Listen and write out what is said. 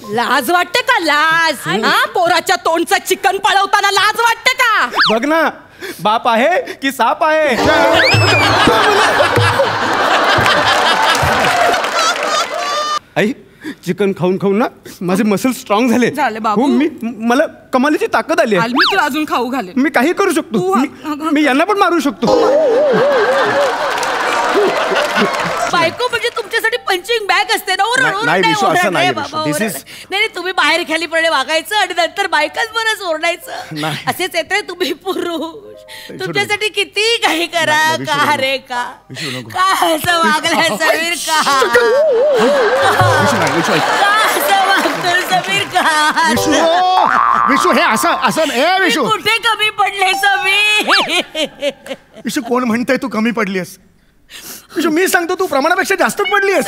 लाज वाटते का? लाज? हा, पोराच्या तोंडचं चिकन पळवताना लाज वाटते का? बघ ना, बाप आहे की साप आहे. आई, चिकन खाऊन खाऊन ना माझे मसल स्ट्रॉंग झाले. झाले बाबू. मला कमालीची ताकद आली. मी तुला अजून खाऊ घालेन. मी काही करू शकतो. मी यांना पण मारू शकतो. बायको म्हणजे तुमच्यासाठी पंचिंग बॅग असते ना. नाही, विशू, असं नाही, विशू. This is- नाही तुम्ही बाहेर खालीपणे वागायचं आणि नंतर बायकाच बरंच ओरडायचं. नाही. असेच येते तुम्ही पुरुष. तुमच्यासाठी किती काही करा. नाही, विशू, का रे का? विशू, नको. का असं वागलाय समीर का? विशू नाही, विशू ऐक. का असं वागतोय समीर का? विशू, विशू हे असं ए मी विशू. कुठे कमी पडले समीर? विशू, कोण म्हणतंय तू कमी पडलीस? विशू, मी सांगतो तू प्रमाणापेक्षा जास्तच पडली आहेस.